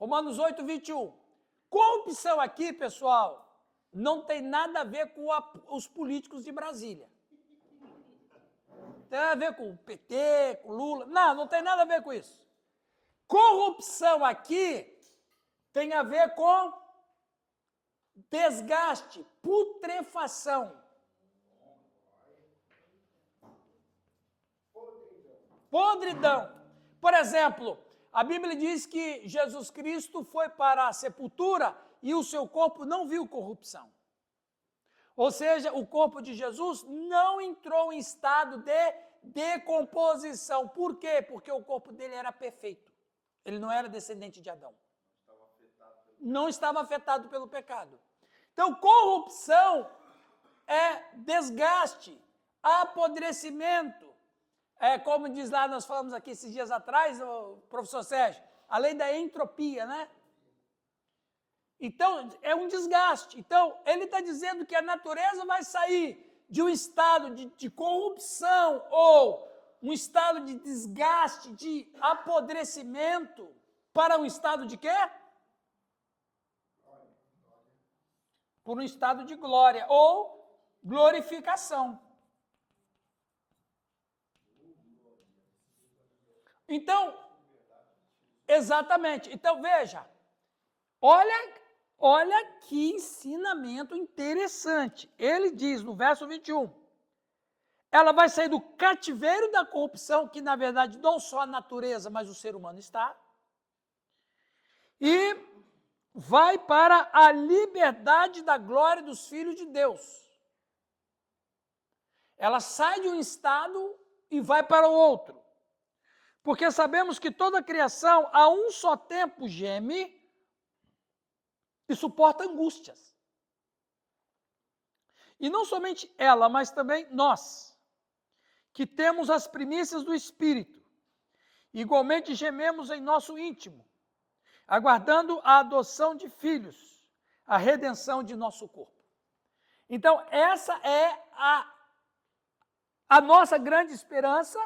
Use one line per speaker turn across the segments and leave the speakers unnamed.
Romanos 8, 21. Corrupção aqui, pessoal, não tem nada a ver com os políticos de Brasília. Tem nada a ver com o PT, com Lula. Não tem nada a ver com isso. Corrupção aqui tem a ver com desgaste, putrefação. Podridão. Por exemplo, a Bíblia diz que Jesus Cristo foi para a sepultura e o seu corpo não viu corrupção. Ou seja, o corpo de Jesus não entrou em estado de decomposição. Por quê? Porque o corpo dele era perfeito. Ele não era descendente de Adão. Não estava afetado pelo pecado. Então, corrupção é desgaste, apodrecimento. É como diz lá, nós falamos aqui esses dias atrás, o professor Sérgio, a lei da entropia, né? Então, é um desgaste. Então, ele está dizendo que a natureza vai sair de um estado de corrupção ou um estado de desgaste, de apodrecimento, para um estado de quê? Por um estado de glória ou glorificação. Então, exatamente. Então, veja, olha que ensinamento interessante. Ele diz no verso 21, ela vai sair do cativeiro da corrupção, que na verdade não só a natureza, mas o ser humano está, e vai para a liberdade da glória dos filhos de Deus. Ela sai de um estado e vai para o outro. Porque sabemos que toda a criação a um só tempo geme e suporta angústias. E não somente ela, mas também nós, que temos as primícias do Espírito, igualmente gememos em nosso íntimo, aguardando a adoção de filhos, a redenção de nosso corpo. Então, essa é a nossa grande esperança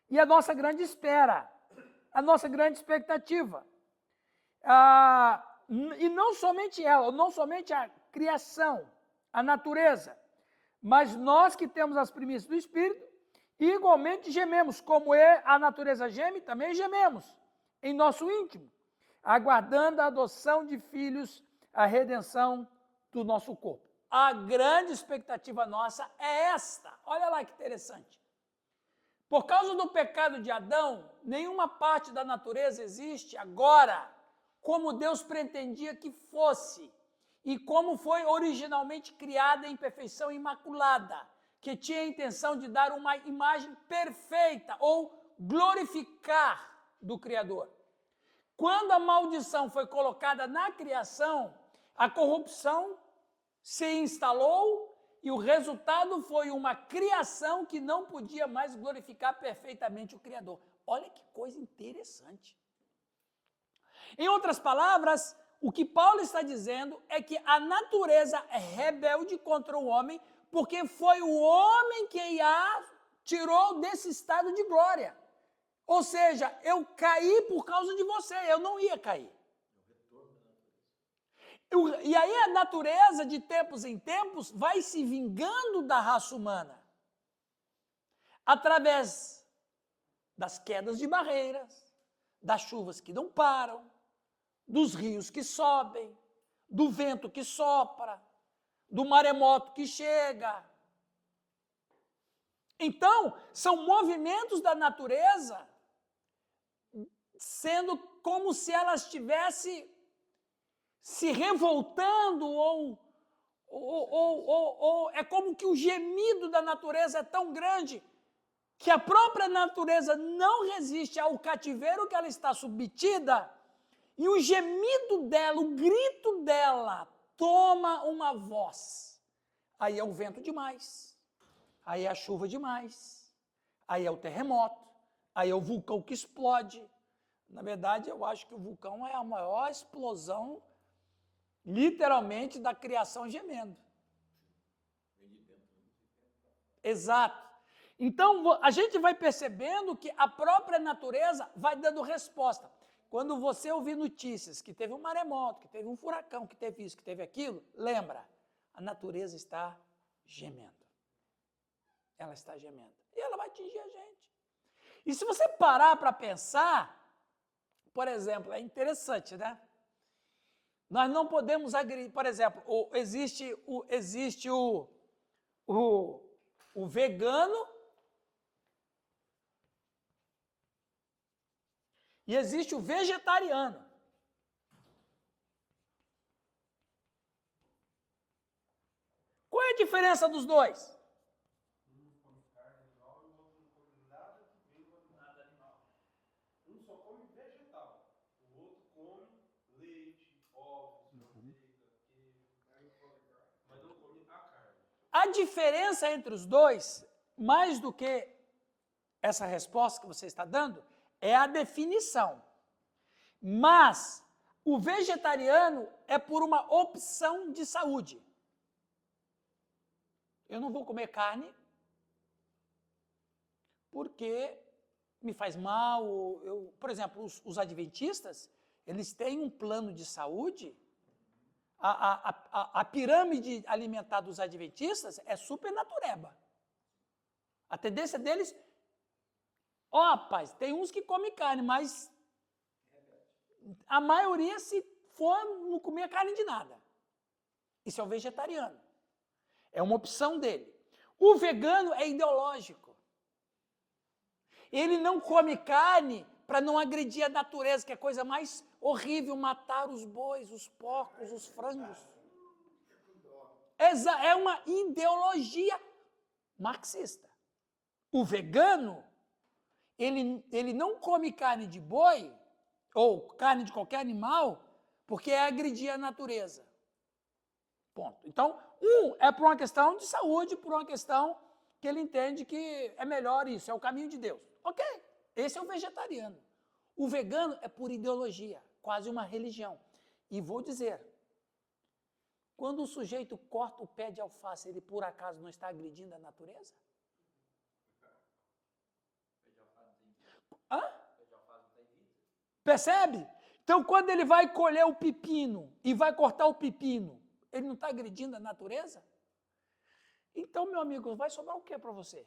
e a nossa grande espera, a nossa grande expectativa. E não somente ela, não somente a criação, a natureza, mas nós que temos as primícias do Espírito, igualmente gememos, como a natureza geme, também gememos em nosso íntimo, aguardando a adoção de filhos, a redenção do nosso corpo. A grande expectativa nossa é esta. Olha lá que interessante. Por causa do pecado de Adão, nenhuma parte da natureza existe agora como Deus pretendia que fosse e como foi originalmente criada em perfeição imaculada, que tinha a intenção de dar uma imagem perfeita ou glorificar do Criador. Quando a maldição foi colocada na criação, a corrupção se instalou e o resultado foi uma criação que não podia mais glorificar perfeitamente o Criador. Olha que coisa interessante. Em outras palavras, o que Paulo está dizendo é que a natureza é rebelde contra o homem, porque foi o homem que a tirou desse estado de glória. Ou seja, eu caí por causa de você, eu não ia cair. E aí a natureza, de tempos em tempos, vai se vingando da raça humana, através das quedas de barreiras, das chuvas que não param, dos rios que sobem, do vento que sopra, do maremoto que chega. Então, são movimentos da natureza, sendo como se ela estivesse se revoltando, ou é como que o gemido da natureza é tão grande que a própria natureza não resiste ao cativeiro que ela está submetida, e o gemido dela, o grito dela, toma uma voz. Aí é o vento demais, aí é a chuva demais, aí é o terremoto, aí é o vulcão que explode. Na verdade, eu acho que o vulcão é a maior explosão, literalmente, da criação gemendo. Exato. Então, a gente vai percebendo que a própria natureza vai dando resposta. Quando você ouvir notícias que teve um maremoto, que teve um furacão, que teve isso, que teve aquilo, lembra, a natureza está gemendo. Ela está gemendo. E ela vai atingir a gente. E se você parar para pensar, por exemplo, é interessante, né? Nós não podemos agredir, por exemplo, existe o vegano e existe o vegetariano. Qual é a diferença dos dois?
Um come carne animal e o outro não come nada que vem do animal. Um só come vegetal, o outro come leite, ovos, manteiga, queijo, mas não come a carne.
A diferença entre os dois, mais do que essa resposta que você está dando, é a definição. Mas o vegetariano é por uma opção de saúde. Eu não vou comer carne porque me faz mal. Por exemplo, os adventistas, eles têm um plano de saúde. A pirâmide alimentar dos adventistas é super natureba. A tendência deles... rapaz, tem uns que comem carne, mas a maioria, se for, não comia carne de nada. Isso é o vegetariano. É uma opção dele. O vegano é ideológico. Ele não come carne para não agredir a natureza, que é a coisa mais horrível, matar os bois, os porcos, os frangos. É uma ideologia marxista. O vegano, ele não come carne de boi, ou carne de qualquer animal, porque é agredir a natureza. Ponto. Então, é por uma questão de saúde, por uma questão que ele entende que é melhor isso, é o caminho de Deus. Ok, esse é o vegetariano. O vegano é por ideologia, quase uma religião. E vou dizer, quando o sujeito corta o pé de alface, ele por acaso não está agredindo a natureza? Hã? Percebe? Então, quando ele vai colher o pepino e vai cortar o pepino, ele não está agredindo a natureza? Então, meu amigo, vai sobrar o que para você?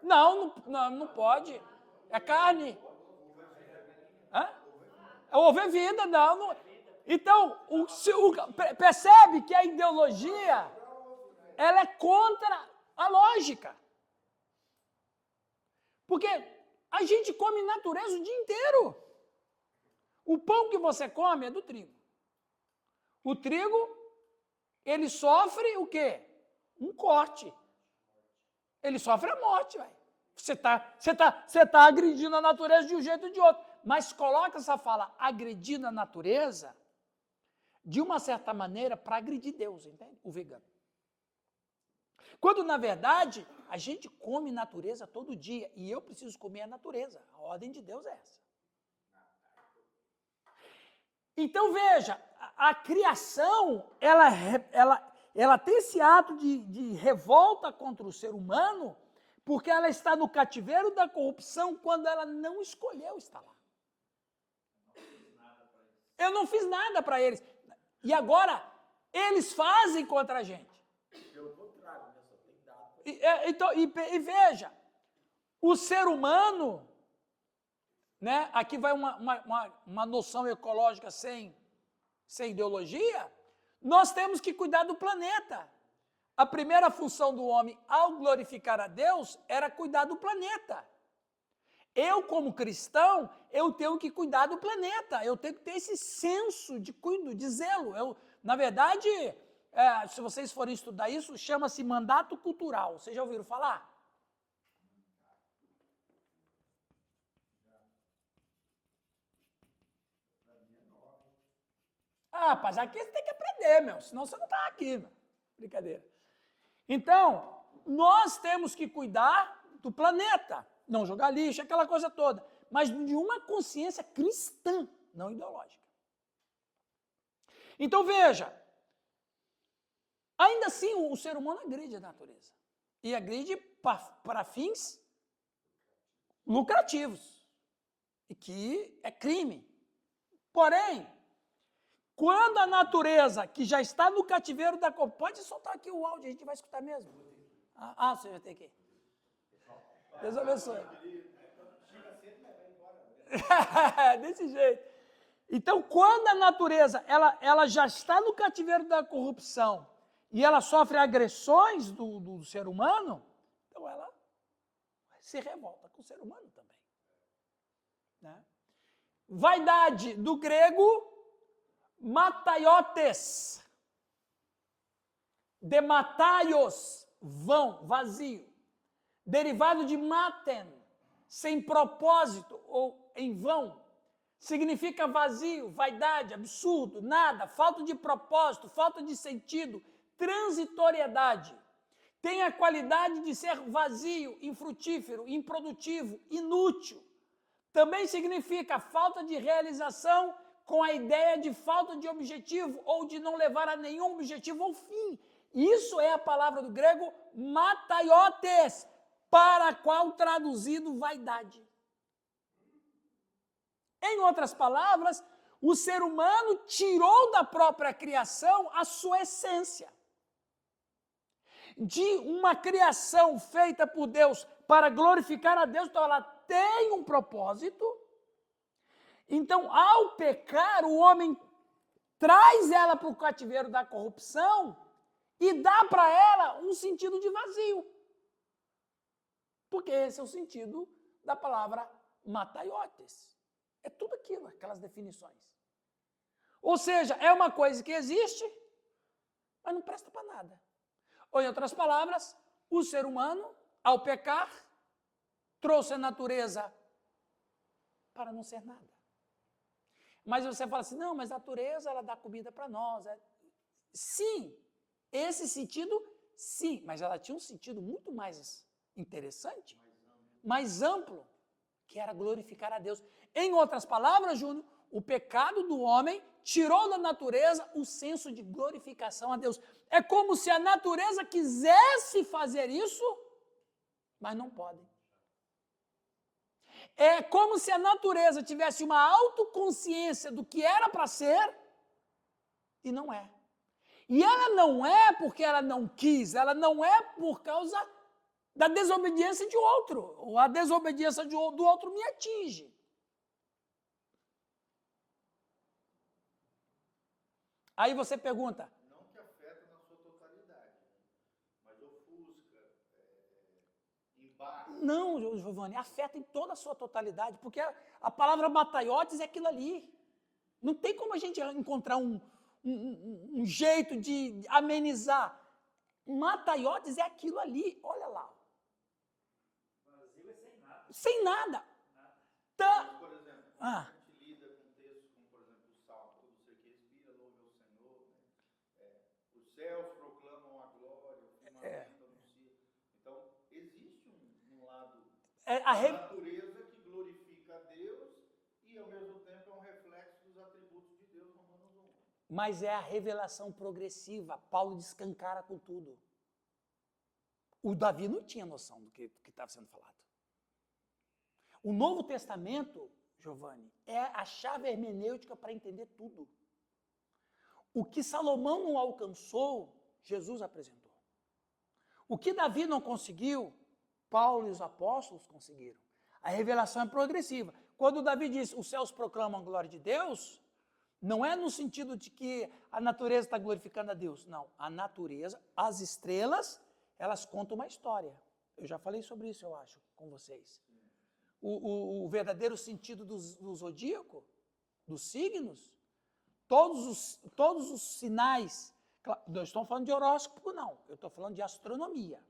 Não pode. É carne. Hã? Ovo é vida, não. Então, percebe que a ideologia, ela é contra a lógica. Porque a gente come natureza o dia inteiro. O pão que você come é do trigo. O trigo, ele sofre o quê? Um corte. Ele sofre a morte, velho. Você tá agredindo a natureza de um jeito ou de outro. Mas coloca essa fala, agredir a natureza, de uma certa maneira, para agredir Deus, entende? O vegano. Quando, na verdade, a gente come natureza todo dia, e eu preciso comer a natureza. A ordem de Deus é essa. Então, veja, a criação, ela tem esse ato de revolta contra o ser humano, porque ela está no cativeiro da corrupção quando ela não escolheu estar lá. Eu não fiz nada para eles. E agora, eles fazem contra a gente.
Pelo contrário, né? Só tem dado.
Então, veja, o ser humano, né? Aqui vai uma noção ecológica sem ideologia, nós temos que cuidar do planeta. A primeira função do homem, ao glorificar a Deus, era cuidar do planeta. Eu, como cristão, eu tenho que cuidar do planeta, eu tenho que ter esse senso de cuido, de zelo. Na verdade, se vocês forem estudar isso, chama-se mandato cultural. Vocês já ouviram falar? Rapaz, aqui você tem que aprender, meu, senão você não está aqui, meu. Brincadeira. Então, nós temos que cuidar do planeta, não jogar lixo, aquela coisa toda, mas de uma consciência cristã, não ideológica. Então, veja, ainda assim o ser humano agride a natureza, e agride para fins lucrativos, e que é crime. Porém, quando a natureza, que já está no cativeiro da corrupção, pode soltar aqui o áudio, a gente vai escutar mesmo. Você vai ter que. Deus abençoe. Desse jeito. Então, quando a natureza ela já está no cativeiro da corrupção e ela sofre agressões do ser humano, então ela se revolta com o ser humano também. Né? Vaidade, do grego, mataiotes. De mataios, vão, vazio. Derivado de maten, sem propósito ou em vão. Significa vazio, vaidade, absurdo, nada, falta de propósito, falta de sentido, transitoriedade. Tem a qualidade de ser vazio, infrutífero, improdutivo, inútil. Também significa falta de realização com a ideia de falta de objetivo ou de não levar a nenhum objetivo ou fim. Isso é a palavra do grego mataiotes, para a qual traduzido vaidade. Em outras palavras, o ser humano tirou da própria criação a sua essência. De uma criação feita por Deus para glorificar a Deus, então ela tem um propósito. Então, ao pecar, o homem traz ela para o cativeiro da corrupção e dá para ela um sentido de vazio. Porque esse é o sentido da palavra mataiotes. É tudo aquilo, aquelas definições. Ou seja, é uma coisa que existe, mas não presta para nada. Ou, em outras palavras, o ser humano, ao pecar, trouxe a natureza para não ser nada. Mas você fala assim, não, mas a natureza, ela dá comida para nós. Sim, esse sentido, sim, mas ela tinha um sentido muito mais interessante, mais amplo, que era glorificar a Deus. Em outras palavras, Júnior, o pecado do homem tirou da natureza o senso de glorificação a Deus. É como se a natureza quisesse fazer isso, mas não pode. É como se a natureza tivesse uma autoconsciência do que era para ser e não é. E ela não é porque ela não quis, ela não é por causa da desobediência de outro, ou a desobediência do outro me atinge. Aí você pergunta.
Não que afeta na sua totalidade, mas ofusca, embate.
Não, Giovanni, afeta em toda a sua totalidade, porque a palavra mataiotes é aquilo ali. Não tem como a gente encontrar um jeito de amenizar. Mataiotes é aquilo ali, olha lá.
Vazio é sem nada.
Sem nada.
Mas, por exemplo, a gente lida com textos como, por exemplo, o Salmo, todo ser que respira, louve ao Senhor, né? Os céus proclamam a glória, o firmamento anuncia. Então, existe um lado da natureza que glorifica a Deus e, ao mesmo tempo, é um reflexo dos atributos de Deus, Romanos 1.
Mas é a revelação progressiva. Paulo descancara com tudo. O Davi não tinha noção do que estava sendo falado. O Novo Testamento, Giovanni, é a chave hermenêutica para entender tudo. O que Salomão não alcançou, Jesus apresentou. O que Davi não conseguiu, Paulo e os apóstolos conseguiram. A revelação é progressiva. Quando Davi diz, os céus proclamam a glória de Deus, não é no sentido de que a natureza está glorificando a Deus. Não, a natureza, as estrelas, elas contam uma história. Eu já falei sobre isso, eu acho, com vocês. O verdadeiro sentido do zodíaco, dos signos, todos os sinais, não estou falando de horóscopo, não, eu estou falando de astronomia.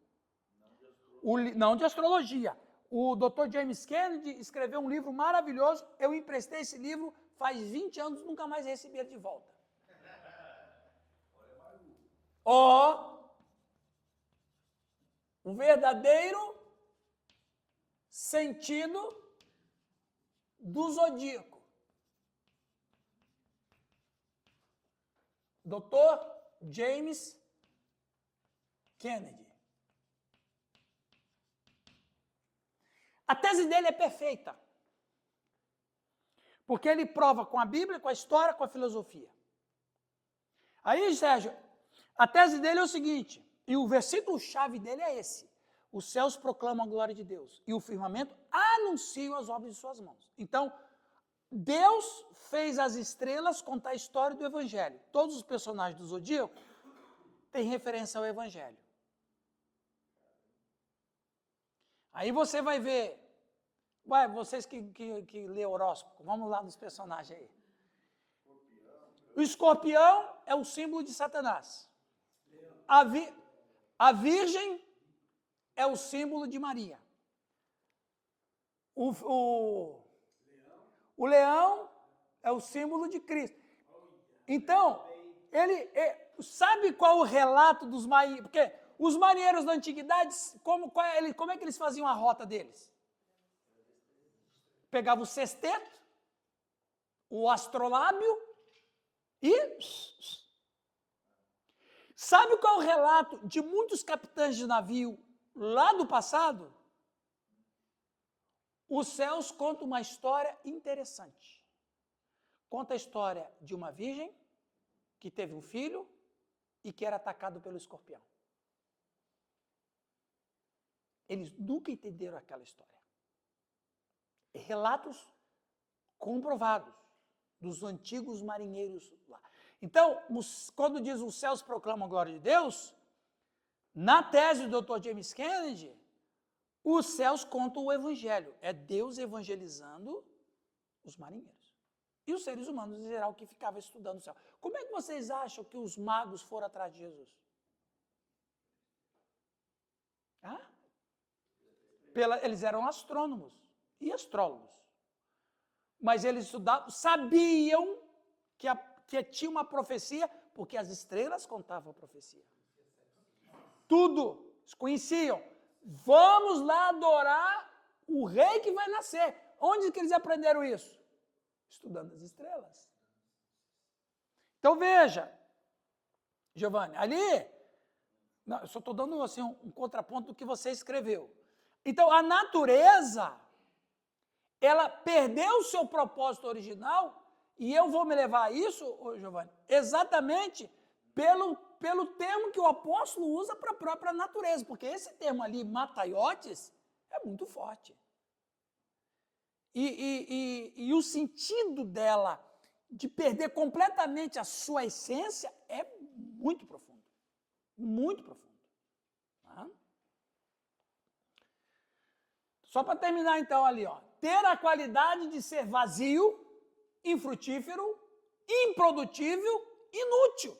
Não de astrologia. O Dr. James Kennedy escreveu um livro maravilhoso, eu emprestei esse livro faz 20 anos, nunca mais recebi ele de volta. O verdadeiro sentido do zodíaco. Dr. James Kennedy. A tese dele é perfeita. Porque ele prova com a Bíblia, com a história, com a filosofia. Aí, Sérgio, a tese dele é o seguinte, e o versículo-chave dele é esse: os céus proclamam a glória de Deus, e o firmamento anuncia as obras de suas mãos. Então, Deus fez as estrelas contar a história do Evangelho. Todos os personagens do Zodíaco têm referência ao Evangelho. Aí você vai ver, vocês que lê horóscopo, vamos lá nos personagens aí. O escorpião é o símbolo de Satanás. A virgem é o símbolo de Maria. O leão é o símbolo de Cristo. Então, sabe qual o relato dos marinheiros? Porque os marinheiros da antiguidade, como é que eles faziam a rota deles? Pegavam o sexteto, o astrolábio e... Sabe qual é o relato de muitos capitães de navio lá do passado? Os céus contam uma história interessante. Conta a história de uma virgem que teve um filho e que era atacado pelo escorpião. Eles nunca entenderam aquela história. Relatos comprovados dos antigos marinheiros lá. Então, quando diz os céus proclamam a glória de Deus, na tese do Dr. James Kennedy, os céus contam o evangelho. É Deus evangelizando os marinheiros. E os seres humanos, em geral, que ficavam estudando o céu. Como é que vocês acham que os magos foram atrás de Jesus? Eles eram astrônomos e astrólogos. Mas eles estudavam, sabiam que tinha uma profecia, porque as estrelas contavam a profecia. Tudo, eles conheciam. Vamos lá adorar o rei que vai nascer. Onde que eles aprenderam isso? Estudando as estrelas. Então veja, Giovanni, ali, eu só estou dando assim, um contraponto do que você escreveu. Então a natureza, ela perdeu o seu propósito original, e eu vou me levar a isso, Giovanni, exatamente pelo termo que o apóstolo usa para a própria natureza, porque esse termo ali, mataiotes, é muito forte. E o sentido dela, de perder completamente a sua essência, é muito profundo. Muito profundo. Tá? Só para terminar então ali, ó. Ter a qualidade de ser vazio, infrutífero, improdutível, inútil.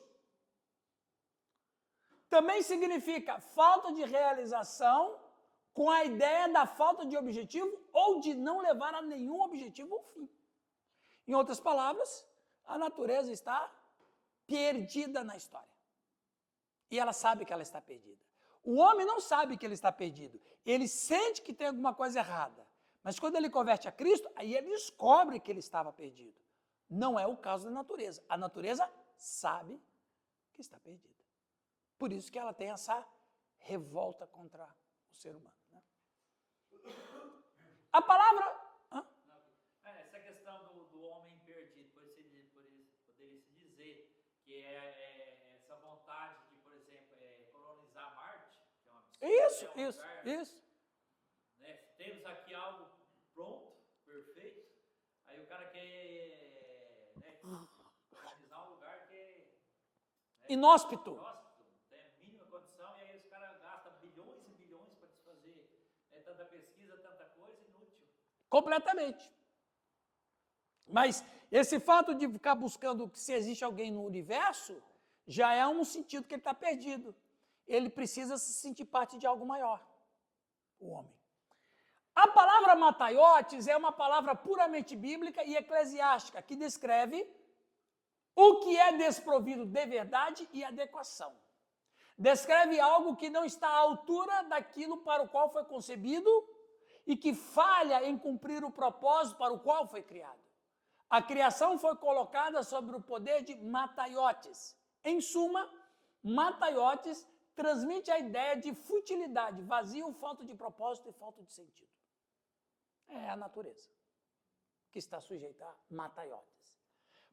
Também significa falta de realização com a ideia da falta de objetivo ou de não levar a nenhum objetivo ao fim. Em outras palavras, a natureza está perdida na história. E ela sabe que ela está perdida. O homem não sabe que ele está perdido. Ele sente que tem alguma coisa errada. Mas quando ele converte a Cristo, aí ele descobre que ele estava perdido. Não é o caso da natureza. A natureza sabe que está perdida. Por isso que ela tem essa revolta contra o ser humano. Né? A palavra...
Essa questão do homem perdido, poderia se dizer que essa vontade de, por exemplo, colonizar Marte, que é uma missão,
Isso.
Né? Temos aqui algo pronto, perfeito, aí o cara quer colonizar um lugar que é
inóspito.
Tem a mínima condição, e aí os caras gastam bilhões e bilhões para desfazer tanta pesquisa, tanta coisa, inútil.
Completamente. Mas esse fato de ficar buscando se existe alguém no universo, já é um sentido que ele está perdido. Ele precisa se sentir parte de algo maior, o homem. A palavra mataiotes é uma palavra puramente bíblica e eclesiástica, que descreve o que é desprovido de verdade e adequação. Descreve algo que não está à altura daquilo para o qual foi concebido e que falha em cumprir o propósito para o qual foi criado. A criação foi colocada sob o poder de mataiotes. Em suma, mataiotes transmite a ideia de futilidade, vazio, falta de propósito e falta de sentido. É a natureza que está sujeita a mataiotes.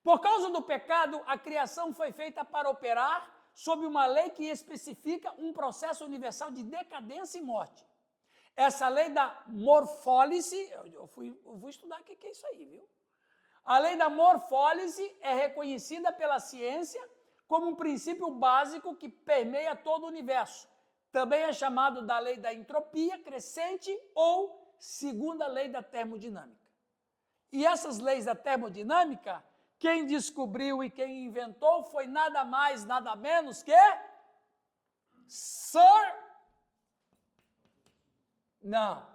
Por causa do pecado, a criação foi feita para operar sob uma lei que especifica um processo universal de decadência e morte. Essa lei da morfólise, eu vou estudar o que é isso aí, viu? A lei da morfólise é reconhecida pela ciência como um princípio básico que permeia todo o universo. Também é chamado da lei da entropia crescente ou segunda lei da termodinâmica. E essas leis da termodinâmica, quem descobriu e quem inventou foi nada mais, nada menos que Sir... Não.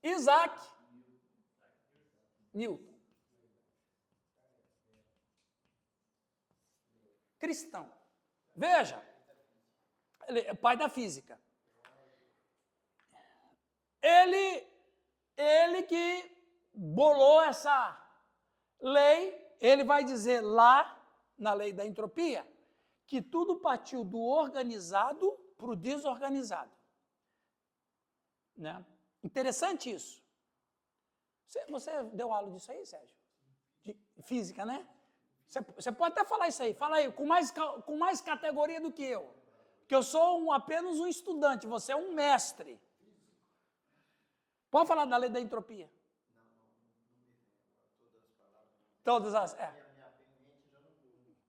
Isaac Newton. Cristão. Veja, ele é pai da física. Ele que bolou essa lei, ele vai dizer lá, na lei da entropia, que tudo partiu do organizado para o desorganizado. Né? Interessante isso. Você deu aula disso aí, Sérgio? De física, né? Você pode até falar isso aí. Fala aí, com mais categoria do que eu. Porque eu sou apenas um estudante, você é um mestre. Pode falar da lei da entropia. Todas as...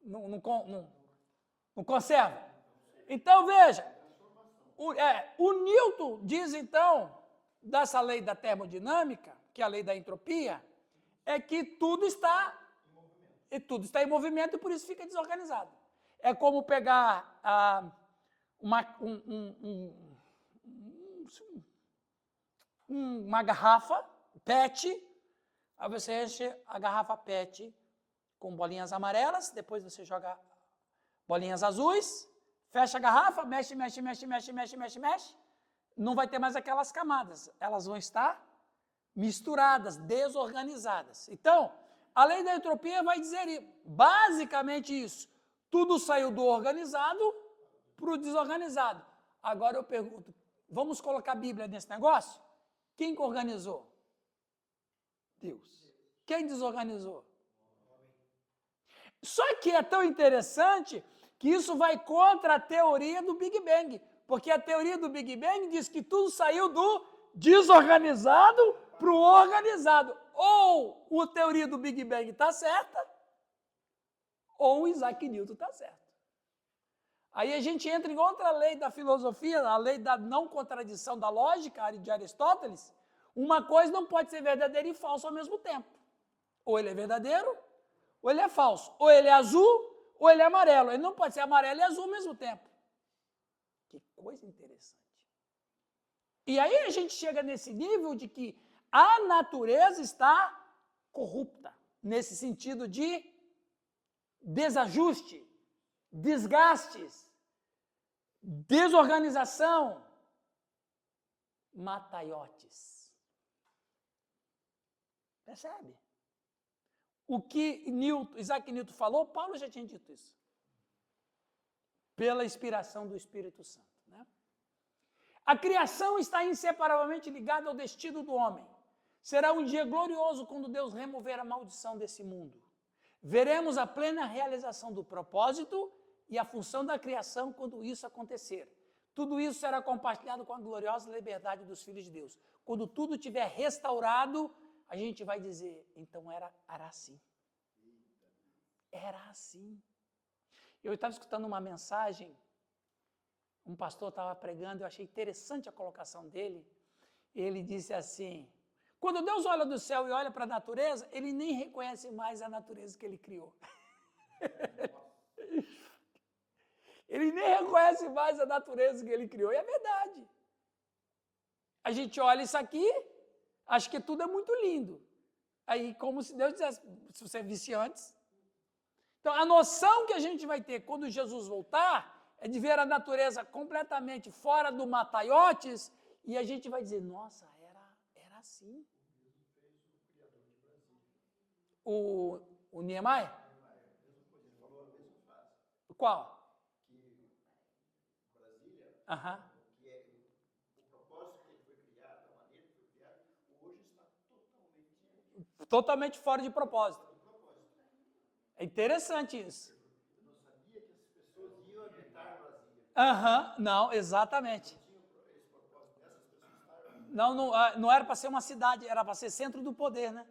Não conserva. Então, veja, o Newton diz, então, dessa lei da termodinâmica, que é a lei da entropia, é que tudo está em movimento e por isso fica desorganizado. É como pegar uma garrafa PET, aí você enche a garrafa PET com bolinhas amarelas, depois você joga bolinhas azuis, fecha a garrafa, mexe, não vai ter mais aquelas camadas, elas vão estar misturadas, desorganizadas. Então, a lei da entropia vai dizer basicamente isso, tudo saiu do organizado para o desorganizado. Agora eu pergunto, vamos colocar a Bíblia nesse negócio? Quem que organizou? Deus. Quem desorganizou? Só que é tão interessante que isso vai contra a teoria do Big Bang, porque a teoria do Big Bang diz que tudo saiu do desorganizado para o organizado. Ou a teoria do Big Bang está certa, ou o Isaac Newton está certo. Aí a gente entra em outra lei da filosofia, a lei da não contradição da lógica de Aristóteles. Uma coisa não pode ser verdadeira e falsa ao mesmo tempo. Ou ele é verdadeiro, ou ele é falso. Ou ele é azul, ou ele é amarelo. Ele não pode ser amarelo e azul ao mesmo tempo. Que coisa interessante. E aí a gente chega nesse nível de que a natureza está corrupta, nesse sentido de desajuste, desgastes, desorganização, mataiotes. Percebe? O que Isaac Newton falou, Paulo já tinha dito isso. Pela inspiração do Espírito Santo. Né? A criação está inseparavelmente ligada ao destino do homem. Será um dia glorioso quando Deus remover a maldição desse mundo. Veremos a plena realização do propósito e a função da criação quando isso acontecer. Tudo isso será compartilhado com a gloriosa liberdade dos filhos de Deus. Quando tudo estiver restaurado, a gente vai dizer, então era assim. Era assim. Eu estava escutando uma mensagem, um pastor estava pregando, eu achei interessante a colocação dele. Ele disse assim, quando Deus olha do céu e olha para a natureza, ele nem reconhece mais a natureza que ele criou. Ele nem reconhece mais a natureza que ele criou, e é verdade. A gente olha isso aqui, acha que tudo é muito lindo. Aí, como se Deus dissesse, se você visse antes. Então, a noção que a gente vai ter quando Jesus voltar é de ver a natureza completamente fora do mataiotes e a gente vai dizer, nossa, era assim. O Niemeyer? Qual?
Que Brasília,
Aham.
que é o propósito que ele foi criado, a maneira que foi
Totalmente fora de propósito. É interessante isso.
Eu não sabia que as pessoas iam habitar vazia.
Aham, não, exatamente.
Tinha esse propósito dessas pessoas estarem.
Não era para ser uma cidade, era para ser centro do poder, né?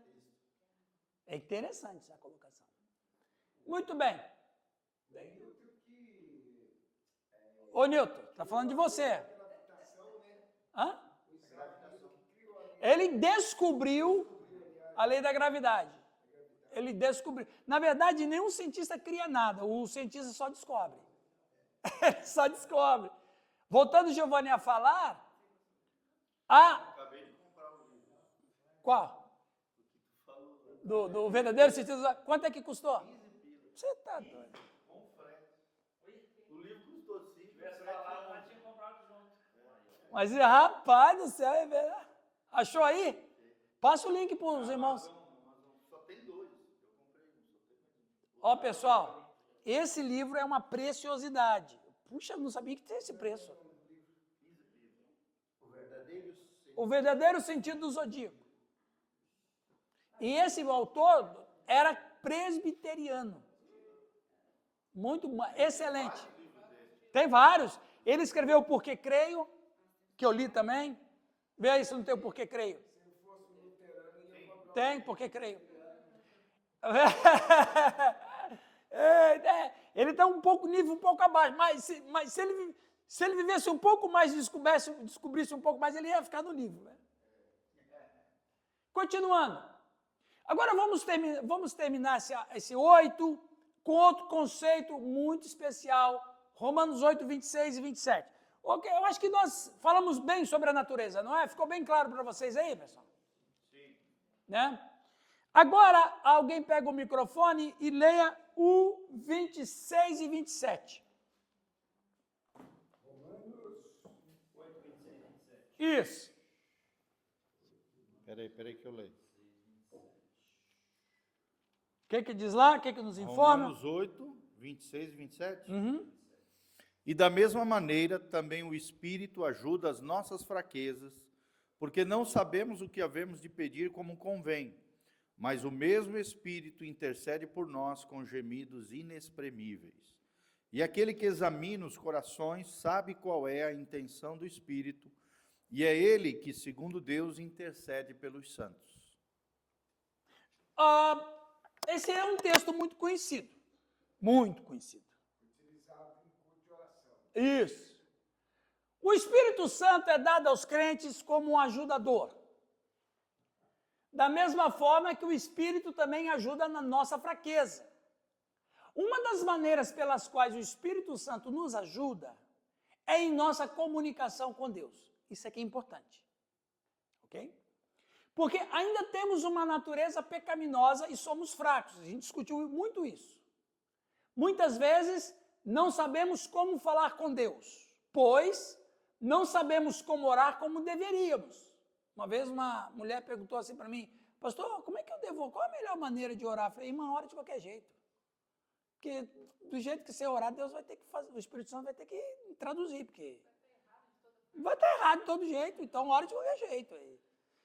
É interessante essa colocação. Muito bem. Ô, Newton, tá falando de você. Hã? Ele descobriu a lei da gravidade. Ele descobriu. Na verdade, nenhum cientista cria nada, o cientista só descobre. Só descobre. Voltando, Giovanni, a falar,
Acabei de comprar o livro.
qual? Do verdadeiro cientista. Quanto é que custou?
15 pilas.
Você tá doido.
Com frete. O livro custou 5,
Se tivesse falado, nós tínhamos comprado junto.
Mas, rapaz do céu, é verdade. Achou aí? Passa o link para os irmãos.
Só tem 2. Eu comprei um, só tem mais um.
Ó, pessoal, esse livro é uma preciosidade. Puxa, eu não sabia que tinha esse preço.
15 pilas. O verdadeiro
O verdadeiro sentido do zodíaco. E esse autor era presbiteriano. Muito excelente. Tem vários. Ele escreveu o Porquê Creio, que eu li também. Vê aí se não tem o Porquê Creio. Tem, Porquê Creio. Ele está um pouco nível um pouco abaixo, mas se ele vivesse um pouco mais, descobrisse um pouco mais, ele ia ficar no nível. Né? Continuando. Agora vamos terminar esse 8 com outro conceito muito especial, Romanos 8, 26 e 27. Ok, eu acho que nós falamos bem sobre a natureza, não é? Ficou bem claro para vocês aí, pessoal?
Sim.
Né? Agora, alguém pega o microfone e leia o 26 e 27.
Romanos 8, 26, 27.
Isso.
Peraí que eu leio.
O que diz lá? O que nos informa?
Romanos 8, 26 e 27.
Uhum.
E da mesma maneira, também o Espírito ajuda as nossas fraquezas, porque não sabemos o que havemos de pedir como convém, mas o mesmo Espírito intercede por nós com gemidos inexprimíveis. E aquele que examina os corações sabe qual é a intenção do Espírito, e é ele que, segundo Deus, intercede pelos santos.
Esse é um texto muito conhecido. Muito conhecido. Isso. O Espírito Santo é dado aos crentes como um ajudador. Da mesma forma que o Espírito também ajuda na nossa fraqueza. Uma das maneiras pelas quais o Espírito Santo nos ajuda é em nossa comunicação com Deus. Isso aqui é importante. Ok? Porque ainda temos uma natureza pecaminosa e somos fracos. A gente discutiu muito isso. Muitas vezes não sabemos como falar com Deus, pois não sabemos como orar como deveríamos. Uma vez uma mulher perguntou assim para mim, pastor, como é que eu devo, qual a melhor maneira de orar? Eu falei, irmã, ora de qualquer jeito. Porque do jeito que você orar, Deus vai ter que fazer, o Espírito Santo vai ter que traduzir, porque vai estar errado de todo jeito, então ora de qualquer jeito.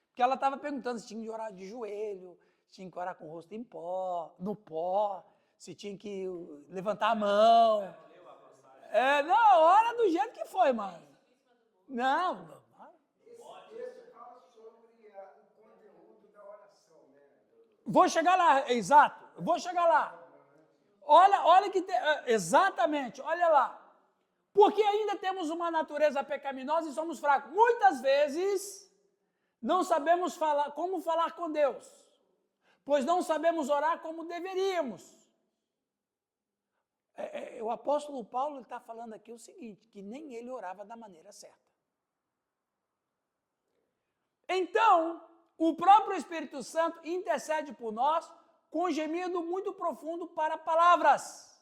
Porque ela estava perguntando se tinha que orar de joelho, se tinha que orar com o rosto em pó, no pó, se tinha que levantar a mão. Não, ora do jeito que foi, mano. Não.
Esse fala sobre o conteúdo da oração, né?
Vou chegar lá, exato, vou chegar lá. Olha que exatamente, olha lá. Porque ainda temos uma natureza pecaminosa e somos fracos. Muitas vezes não sabemos como falar com Deus, pois não sabemos orar como deveríamos. O apóstolo Paulo está falando aqui o seguinte, que nem ele orava da maneira certa. Então, o próprio Espírito Santo intercede por nós com um gemido muito profundo para palavras.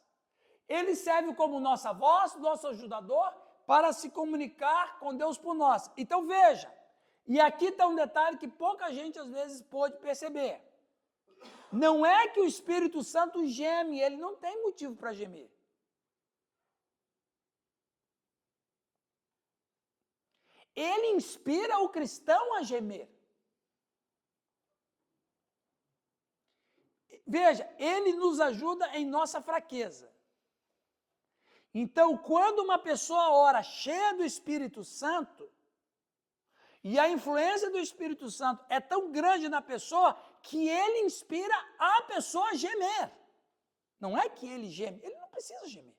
Ele serve como nossa voz, nosso ajudador, para se comunicar com Deus por nós. Então veja, e aqui está um detalhe que pouca gente às vezes pode perceber. Não é que o Espírito Santo geme, ele não tem motivo para gemer. Ele inspira o cristão a gemer. veja, ele nos ajuda em nossa fraqueza. Então, quando uma pessoa ora cheia do Espírito Santo, e a influência do Espírito Santo é tão grande na pessoa que ele inspira a pessoa a gemer. Não é que ele geme, ele não precisa gemer.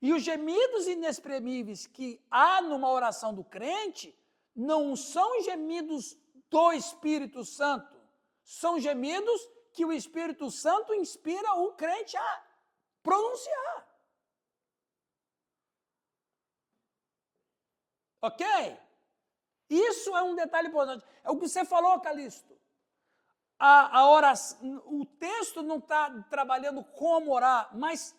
E os gemidos inexprimíveis que há numa oração do crente não são gemidos do Espírito Santo, são gemidos que o Espírito Santo inspira o crente a pronunciar. Ok? Isso é um detalhe importante. É o que você falou, Calixto. A oração, o texto não está trabalhando como orar, mas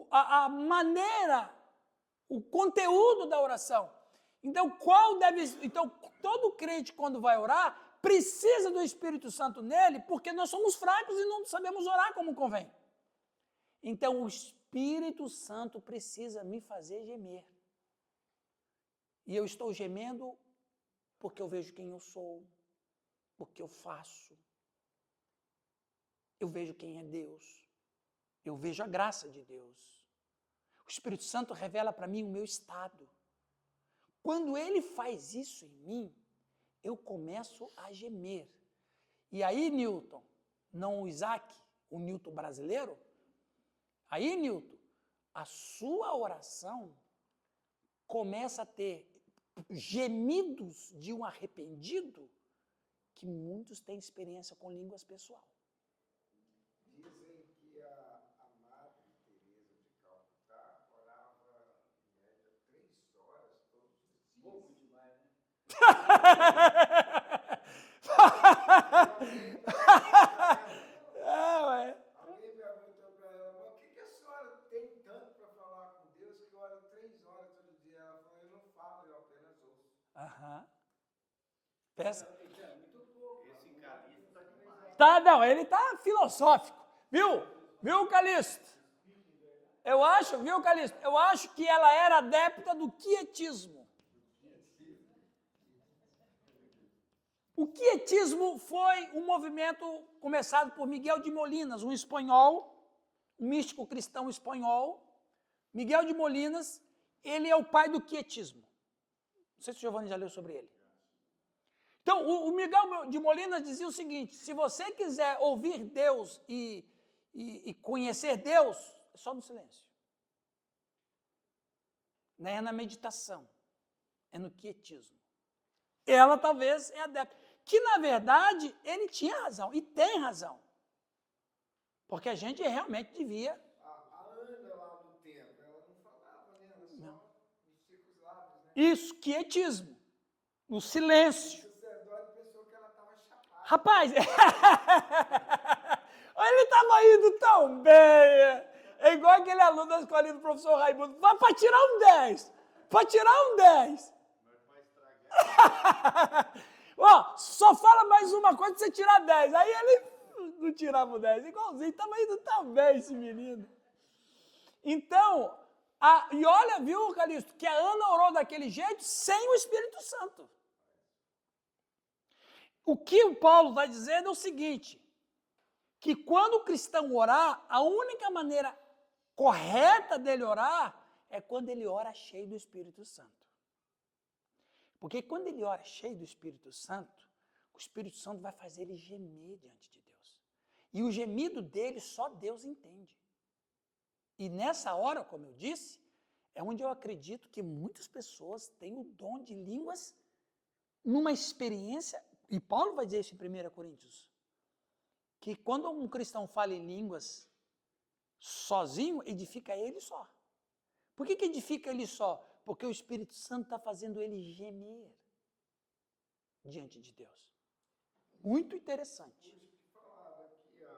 a maneira, o conteúdo da oração. Então, todo crente, quando vai orar, precisa do Espírito Santo nele, porque nós somos fracos e não sabemos orar como convém. Então, o Espírito Santo precisa me fazer gemer. E eu estou gemendo porque eu vejo quem eu sou, porque eu faço. Eu vejo quem é Deus. Eu vejo a graça de Deus. O Espírito Santo revela para mim o meu estado. Quando ele faz isso em mim, eu começo a gemer. E aí, Newton, não o Isaac, o Newton brasileiro, aí, Newton, a sua oração começa a ter gemidos de um arrependido que muitos têm experiência com línguas pessoal.
Dizem que a Madre Teresa de Calcutá orava em média 3 horas todos os dias.
Pouco demais, né?
Alguém perguntou para ela, o que a senhora tem tanto para falar com Deus que ora 3 horas todo dia? Ela falou, eu não falo, eu apenas ouço.
Peça.
Esse Calixto está demais.
Tá, não, ele está filosófico. Viu, Calixto? Eu acho que ela era adepta do quietismo. O quietismo foi um movimento começado por Miguel de Molinas, um espanhol, um místico cristão espanhol. Miguel de Molinas, ele é o pai do quietismo. Não sei se o Giovanni já leu sobre ele. Então, o Miguel de Molinas dizia o seguinte: se você quiser ouvir Deus e conhecer Deus, é só no silêncio. Não é na meditação, é no quietismo. Ela talvez é adepta. Que, na verdade, ele tinha razão, e tem razão. Porque a gente realmente devia...
A Ana lá no templo, ela não falava, né? Ela só mexia com os lábios, né?
Isso, quietismo, no silêncio.
O sacerdote pensou que ela estava chapada.
Rapaz, ele estava indo tão bem. É igual aquele aluno da escolinha do professor Raimundo. Vai para tirar um 10. Para tirar um 10.
Mas vai estragar.
Ó, só fala mais uma coisa pra você tirar 10. Aí ele não tirava o 10. Igualzinho, estava indo tão bem esse menino. Então, e olha, viu, Calixto, que a Ana orou daquele jeito sem o Espírito Santo. O que o Paulo vai dizendo é o seguinte, que quando o cristão orar, a única maneira correta dele orar é quando ele ora cheio do Espírito Santo. Porque quando ele ora cheio do Espírito Santo, o Espírito Santo vai fazer ele gemer diante de Deus. E o gemido dele só Deus entende. E nessa hora, como eu disse, é onde eu acredito que muitas pessoas têm o dom de línguas numa experiência, e Paulo vai dizer isso em 1 Coríntios, que quando um cristão fala em línguas sozinho, edifica ele só. Por que edifica ele só? Porque o Espírito Santo está fazendo ele gemer diante de Deus. Muito interessante.
Por isso que falava que a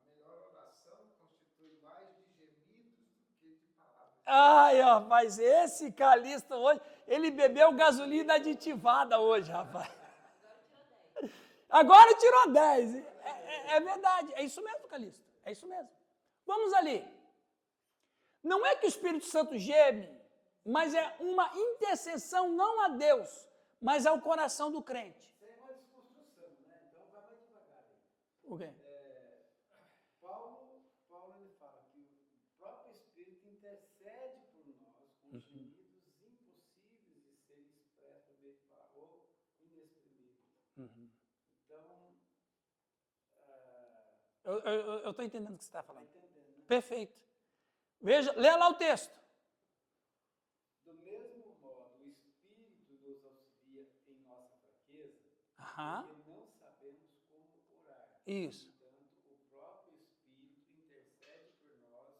melhor oração constitui mais de gemidos do que de palavras.
Ai, rapaz, esse Calixto hoje, ele bebeu gasolina aditivada hoje, rapaz. Agora tirou 10. É verdade, é isso mesmo, Calixto, é isso mesmo. Vamos ali. Não é que o Espírito Santo geme, mas é uma intercessão não a Deus, mas ao coração do crente.
Isso é uma desconstrução, né? Então vai mais devagar aí.
O quê?
Paulo ele fala que o próprio Espírito intercede por nós com gemidos impossíveis de serem expressos ou inexprimíveis. Então,
Eu estou entendendo o que você está falando.
entendendo, né?
Perfeito. Veja, lê lá o texto.
Do mesmo modo, o Espírito nos auxilia em nossa fraqueza,
Aham.
porque não sabemos como orar.
Isso.
Portanto, o próprio Espírito intercede por nós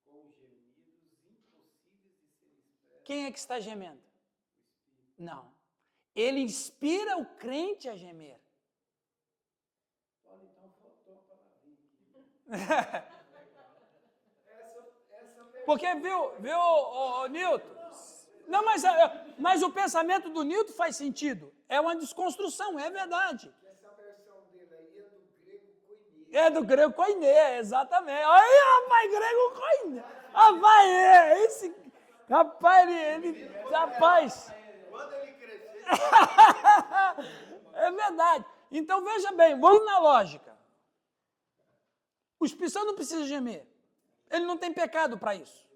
com gemidos impossíveis de serem expressos.
Quem é que está gemendo?
O Espírito.
Não. Ele inspira o crente a gemer.
Olha, então faltou uma palavrinha aqui.
Porque, viu, ô, Newton? Não, mas o pensamento do Newton faz sentido. É uma desconstrução, é verdade.
Essa versão dele aí é do grego koiné.
É do grego koiné, exatamente. Aí, rapaz, grego koiné. Rapaz, rapaz.
Quando ele crescer,
É verdade. Então, veja bem, vamos na lógica. O Espírito Santo não precisa gemer. Ele não tem pecado para isso.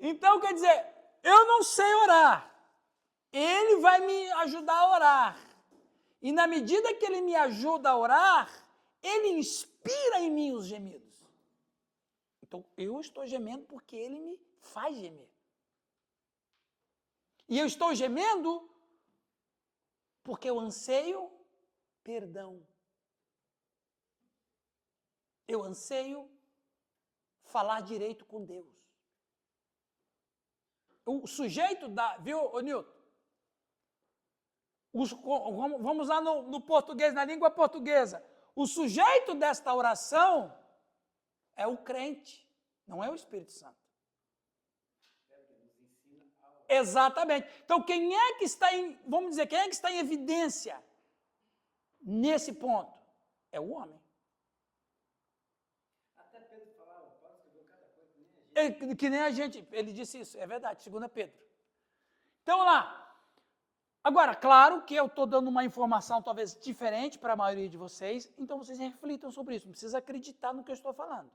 Então, quer dizer, eu não sei orar. Ele vai me ajudar a orar. E na medida que ele me ajuda a orar, ele inspira em mim os gemidos. Então, eu estou gemendo porque ele me faz gemer. E eu estou gemendo porque eu anseio perdão. Eu anseio falar direito com Deus. O sujeito da... Viu, ô Nilton? Vamos lá no português, na língua portuguesa. O sujeito desta oração é o crente, não é o Espírito Santo. Exatamente. Então, quem é que está em... Vamos dizer, quem é que está em evidência nesse ponto? É o homem.
Até Pedro falava, Paulo escreveu cada coisa que nem a gente.
Que nem a gente, ele disse isso, é verdade, 2 Pedro. Então, lá. Agora, claro que eu estou dando uma informação talvez diferente para a maioria de vocês, então vocês reflitam sobre isso. Não precisa acreditar no que eu estou falando,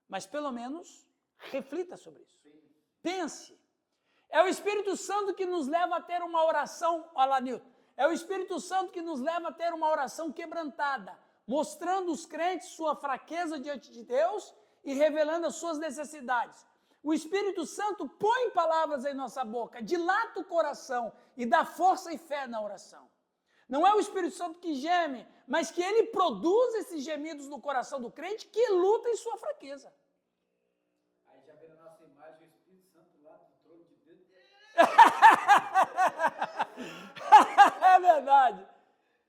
mas pelo menos reflita sobre isso. Pense. É o Espírito Santo que nos leva a ter uma oração, olha lá, Nilton, é o Espírito Santo que nos leva a ter uma oração quebrantada, mostrando aos crentes sua fraqueza diante de Deus e revelando as suas necessidades. O Espírito Santo põe palavras em nossa boca, dilata o coração e dá força e fé na oração. Não é o Espírito Santo que geme, mas que ele produz esses gemidos no coração do crente que luta em sua fraqueza.
Aí já vê na nossa imagem o Espírito Santo lá do trono de Deus.
É verdade,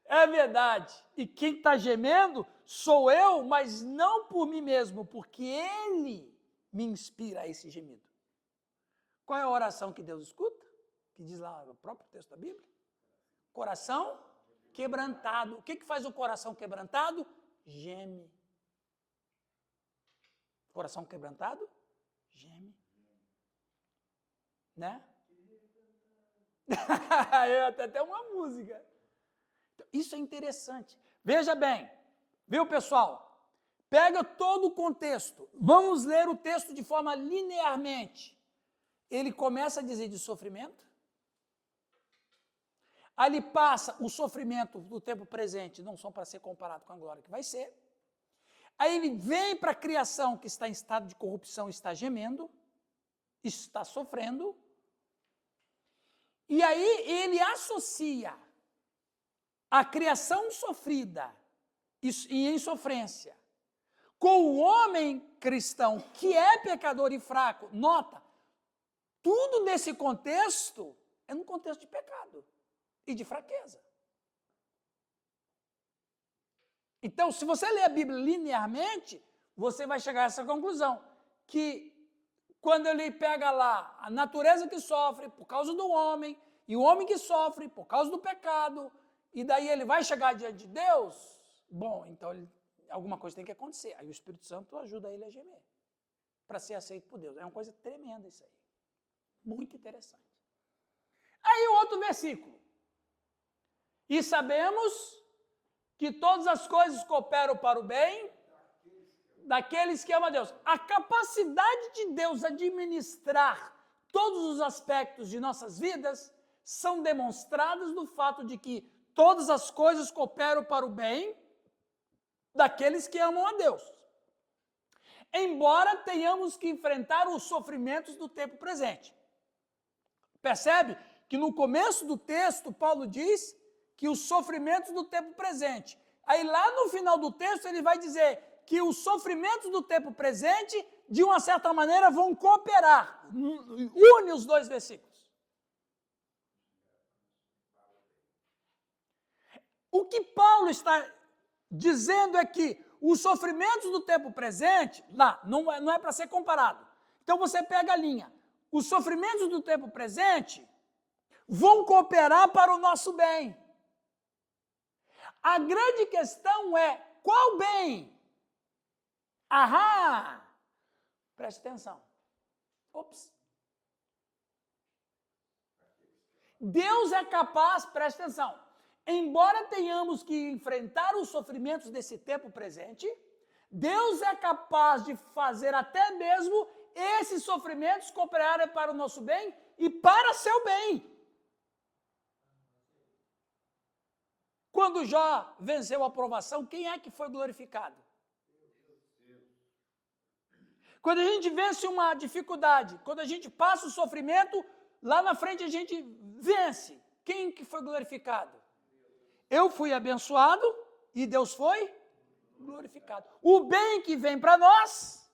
é verdade. E quem está gemendo sou eu, mas não por mim mesmo, porque ele me inspira a esse gemido. Qual é a oração que Deus escuta? Que diz lá no próprio texto da Bíblia? Coração quebrantado. O que faz o coração quebrantado? Geme. Coração quebrantado? Geme. Né? Até uma música. Isso é interessante. Veja bem, viu, pessoal? Pega todo o contexto. Vamos ler o texto de forma linearmente. Ele começa a dizer de sofrimento. Aí ele passa o sofrimento do tempo presente, não são para ser comparado com a glória que vai ser. Aí ele vem para a criação que está em estado de corrupção, está gemendo, está sofrendo. E aí ele associa a criação sofrida e em sofrência com o homem cristão que é pecador e fraco. Nota, tudo nesse contexto é num contexto de pecado e de fraqueza. Então, se você ler a Bíblia linearmente, você vai chegar a essa conclusão, que quando ele pega lá a natureza que sofre por causa do homem, e o homem que sofre por causa do pecado, e daí ele vai chegar diante de Deus, bom, então alguma coisa tem que acontecer. Aí o Espírito Santo ajuda ele a gemer, para ser aceito por Deus. É uma coisa tremenda isso aí. Muito interessante. Aí o outro versículo. E sabemos que todas as coisas cooperam para o bem daqueles que amam a Deus. A capacidade de Deus administrar todos os aspectos de nossas vidas são demonstradas no fato de que todas as coisas cooperam para o bem daqueles que amam a Deus. Embora tenhamos que enfrentar os sofrimentos do tempo presente. Percebe que no começo do texto, Paulo diz que os sofrimentos do tempo presente. Aí lá no final do texto ele vai dizer que os sofrimentos do tempo presente, de uma certa maneira, vão cooperar. Une os dois versículos. O que Paulo está dizendo é que os sofrimentos do tempo presente, lá, não é para ser comparado. Então você pega a linha. Os sofrimentos do tempo presente vão cooperar para o nosso bem. A grande questão é, qual bem? Ahá! Preste atenção. Ops. Deus é capaz, preste atenção, embora tenhamos que enfrentar os sofrimentos desse tempo presente, Deus é capaz de fazer até mesmo esses sofrimentos cooperarem para o nosso bem e para seu bem. Quando Jó venceu a provação, quem é que foi glorificado? Quando a gente vence uma dificuldade, quando a gente passa o sofrimento, lá na frente a gente vence. Quem que foi glorificado? Eu fui abençoado e Deus foi glorificado. O bem que vem para nós,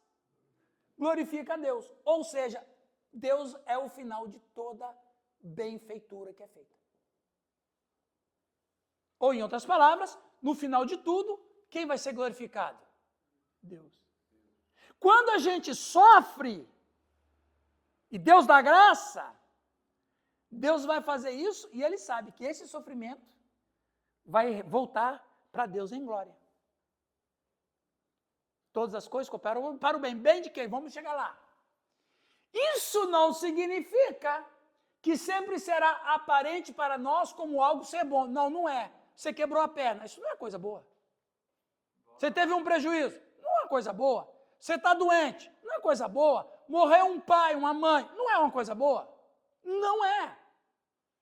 glorifica a Deus. Ou seja, Deus é o final de toda benfeitura que é feita. Ou, em outras palavras, no final de tudo, quem vai ser glorificado? Deus. Quando a gente sofre, e Deus dá graça, Deus vai fazer isso e Ele sabe que esse sofrimento vai voltar para Deus em glória. Todas as coisas cooperam para o bem. Bem de quem? Vamos chegar lá. Isso não significa que sempre será aparente para nós como algo ser bom. Não, não é. Você quebrou a perna, isso não é coisa boa. Você teve um prejuízo, não é coisa boa. Você está doente, não é coisa boa. Morreu um pai, uma mãe, não é uma coisa boa. Não é.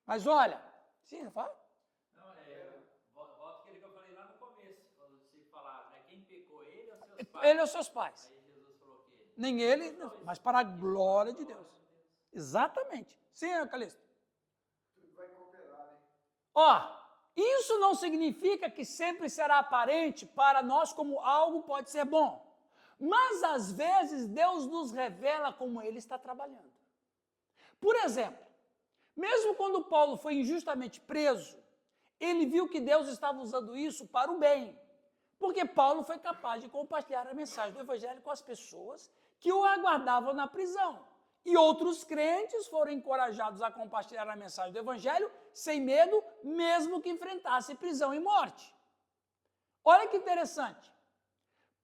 Mas olha, sim, você fala?
Não, volta aquele que eu falei lá no começo, quando você falava, né? Quem pecou, ele ou seus pais?
Ele ou seus pais.
Aí Jesus falou que
Nem ele, mas para a glória de Deus. Exatamente. Sim, Calixto.
Tudo vai cooperar, né?
Ó, isso não significa que sempre será aparente para nós como algo pode ser bom. Mas, às vezes, Deus nos revela como Ele está trabalhando. Por exemplo, mesmo quando Paulo foi injustamente preso, ele viu que Deus estava usando isso para o bem. Porque Paulo foi capaz de compartilhar a mensagem do Evangelho com as pessoas que o aguardavam na prisão. E outros crentes foram encorajados a compartilhar a mensagem do Evangelho sem medo, mesmo que enfrentassem prisão e morte. Olha que interessante.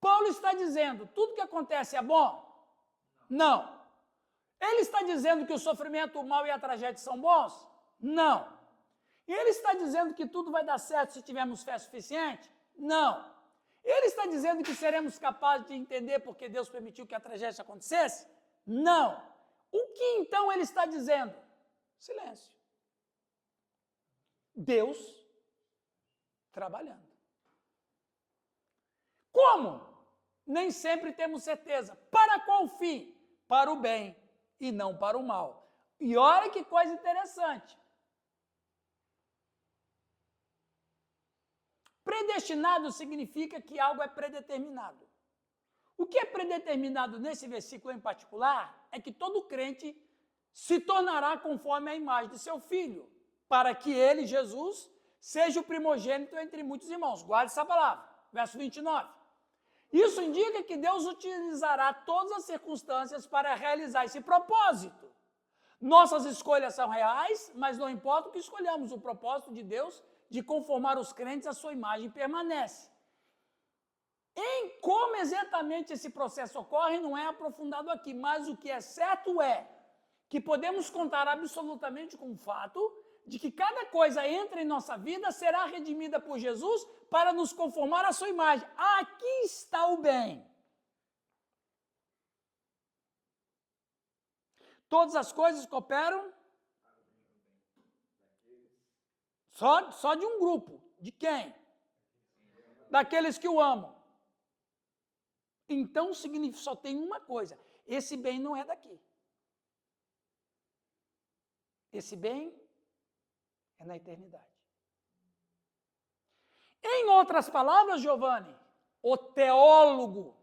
Paulo está dizendo, tudo que acontece é bom? Não. Ele está dizendo que o sofrimento, o mal e a tragédia são bons? Não. E ele está dizendo que tudo vai dar certo se tivermos fé suficiente? Não. Ele está dizendo que seremos capazes de entender porque Deus permitiu que a tragédia acontecesse? Não. O que então ele está dizendo? Silêncio. Deus trabalhando. Como? Nem sempre temos certeza. Para qual fim? Para o bem e não para o mal. E olha que coisa interessante. Predestinado significa que algo é predeterminado. O que é predeterminado nesse versículo em particular é que todo crente se tornará conforme a imagem de seu filho, para que ele, Jesus, seja o primogênito entre muitos irmãos. Guarde essa palavra. Verso 29. Isso indica que Deus utilizará todas as circunstâncias para realizar esse propósito. Nossas escolhas são reais, mas não importa o que escolhamos, o propósito de Deus de conformar os crentes à sua imagem permanece. Em como exatamente esse processo ocorre não é aprofundado aqui, mas o que é certo é que podemos contar absolutamente com o fato de que cada coisa entra em nossa vida será redimida por Jesus para nos conformar à sua imagem. Aqui está o bem. Todas as coisas cooperam só de um grupo. De quem? Daqueles que o amam. Então só tem uma coisa: esse bem não é daqui. Esse bem é na eternidade. Em outras palavras, Giovanni, o teólogo,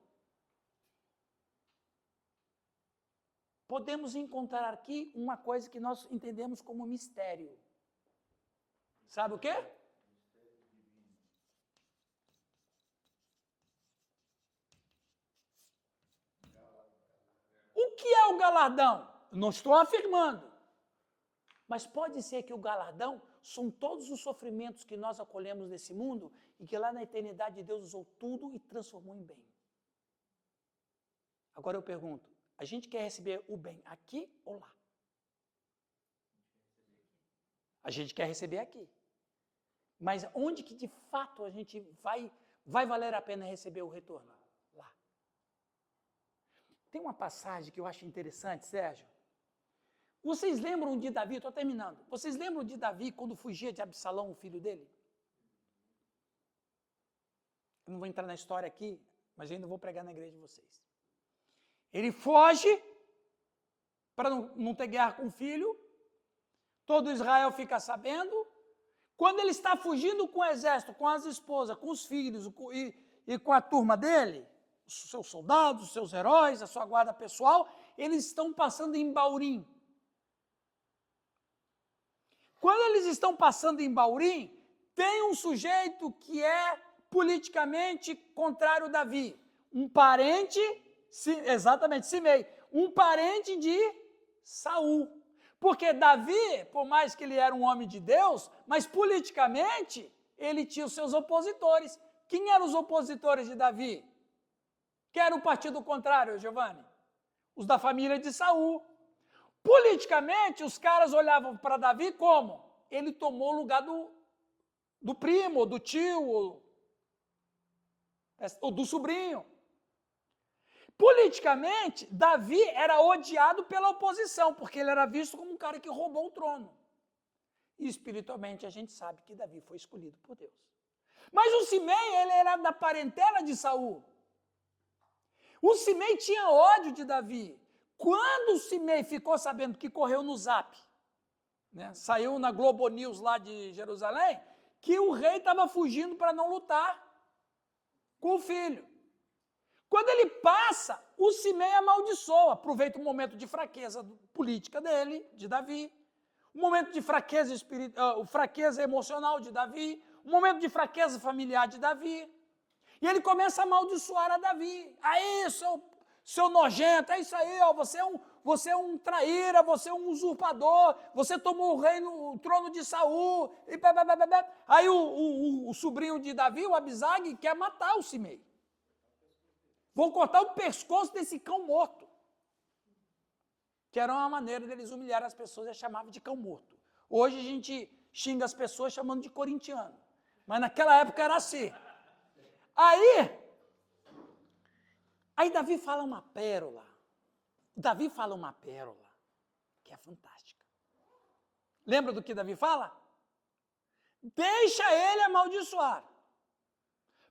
podemos encontrar aqui uma coisa que nós entendemos como mistério. Sabe o quê? O que é o galardão? Não estou afirmando. Mas pode ser que o galardão são todos os sofrimentos que nós acolhemos nesse mundo e que lá na eternidade Deus usou tudo e transformou em bem. Agora eu pergunto, a gente quer receber o bem aqui ou lá? A gente quer receber aqui. Mas onde que de fato a gente vai valer a pena receber o retorno? Lá. Tem uma passagem que eu acho interessante, Sérgio. Vocês lembram de Davi? Estou terminando. Vocês lembram de Davi quando fugia de Absalão, o filho dele? Eu não vou entrar na história aqui, mas eu ainda vou pregar na igreja de vocês. Ele foge para não ter guerra com o filho. Todo Israel fica sabendo. Quando ele está fugindo com o exército, com as esposas, com os filhos e com a turma dele, os seus soldados, os seus heróis, a sua guarda pessoal, eles estão passando em Baurim. Quando eles estão passando em Baurim, tem um sujeito que é politicamente contrário a Davi. Um parente, exatamente, Simei, um parente de Saul. Porque Davi, por mais que ele era um homem de Deus, mas politicamente ele tinha os seus opositores. Quem eram os opositores de Davi? Quem era o partido contrário, Giovanni? Os da família de Saul. Politicamente, os caras olhavam para Davi como? Ele tomou o lugar do primo, do tio, ou do sobrinho. Politicamente, Davi era odiado pela oposição, porque ele era visto como um cara que roubou o trono. E espiritualmente a gente sabe que Davi foi escolhido por Deus. Mas o Simei, ele era da parentela de Saul. O Simei tinha ódio de Davi. Quando o Simei ficou sabendo que correu no Zap, né, saiu na Globo News lá de Jerusalém, que o rei estava fugindo para não lutar com o filho. Quando ele passa, o Simei amaldiçoa, aproveita um momento de fraqueza política dele, de Davi, um momento de fraqueza fraqueza emocional de Davi, um momento de fraqueza familiar de Davi, e ele começa a amaldiçoar a Davi. Aí, seu nojento, é isso aí, ó, você é um traíra, você é um usurpador, você tomou o trono de Saul, e aí o sobrinho de Davi, o Abisag, quer matar o Simei. Vou cortar o pescoço desse cão morto. Que era uma maneira deles humilhar as pessoas e chamavam de cão morto. Hoje a gente xinga as pessoas chamando de corintiano. Mas naquela época era assim. Aí Davi fala uma pérola. Davi fala uma pérola que é fantástica. Lembra do que Davi fala? Deixa ele amaldiçoar.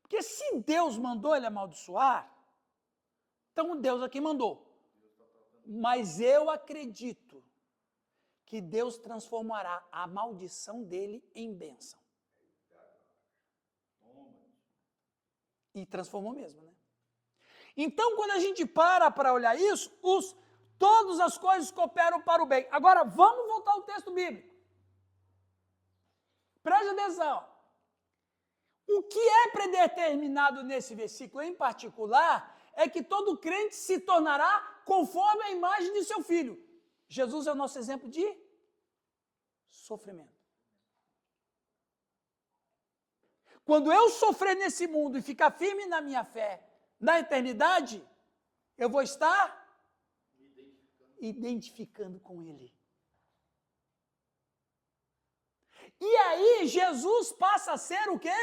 Porque se Deus mandou ele amaldiçoar, então Deus aqui mandou. Mas eu acredito que Deus transformará a maldição dele em bênção. E transformou mesmo, né? Então, quando a gente para olhar isso, todas as coisas cooperam para o bem. Agora, vamos voltar ao texto bíblico. Preste atenção. O que é predeterminado nesse versículo em particular é que todo crente se tornará conforme a imagem de seu filho. Jesus é o nosso exemplo de sofrimento. Quando eu sofrer nesse mundo e ficar firme na minha fé, na eternidade, eu vou estar identificando com Ele. aí Jesus passa a ser o quê?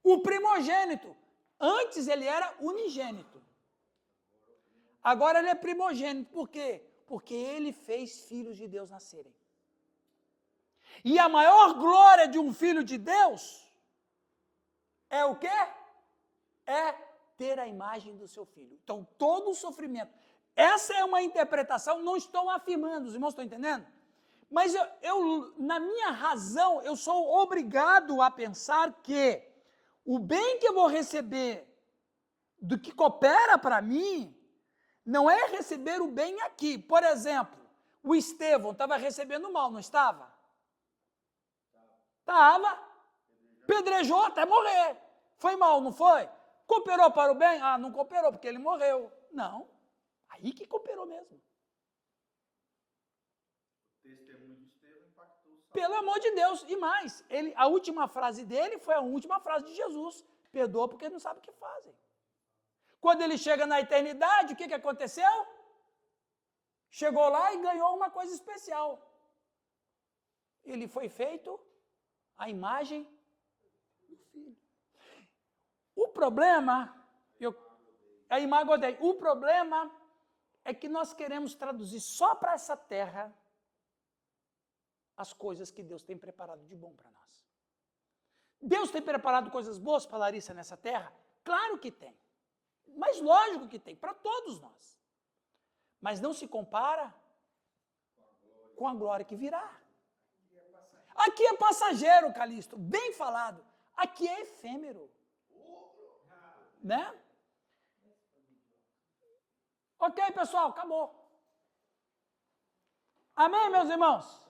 O primogênito. Antes ele era unigênito. Agora ele é primogênito. Por quê? Porque ele fez filhos de Deus nascerem. E a maior glória de um filho de Deus é o quê? É ter a imagem do seu filho. Então, todo o sofrimento. Essa é uma interpretação, não estou afirmando, os irmãos estão entendendo? Mas eu, na minha razão, eu sou obrigado a pensar que o bem que eu vou receber do que coopera para mim, não é receber o bem aqui. Por exemplo, o Estevão estava recebendo mal, não estava? Estava. Pedrejou até morrer. Foi mal, não foi? Cooperou para o bem? Ah, não cooperou, porque ele morreu. Não. Aí que cooperou mesmo.
O testemunho de Estevão impactou o Saulo.
Pelo amor de Deus. E mais, a última frase dele foi a última frase de Jesus. Perdoa porque não sabe o que fazem. Quando ele chega na eternidade, o que aconteceu? Chegou lá e ganhou uma coisa especial. Ele foi feito à imagem do Filho. O problema, a imagem dele, o problema é que nós queremos traduzir só para essa terra as coisas que Deus tem preparado de bom para nós. Deus tem preparado coisas boas para Larissa nessa terra? Claro que tem. Mas lógico que tem, para todos nós. Mas não se compara com a glória que virá. Aqui é passageiro, Calixto, bem falado. Aqui é efêmero. Né? Ok, pessoal, acabou. Amém, meus irmãos?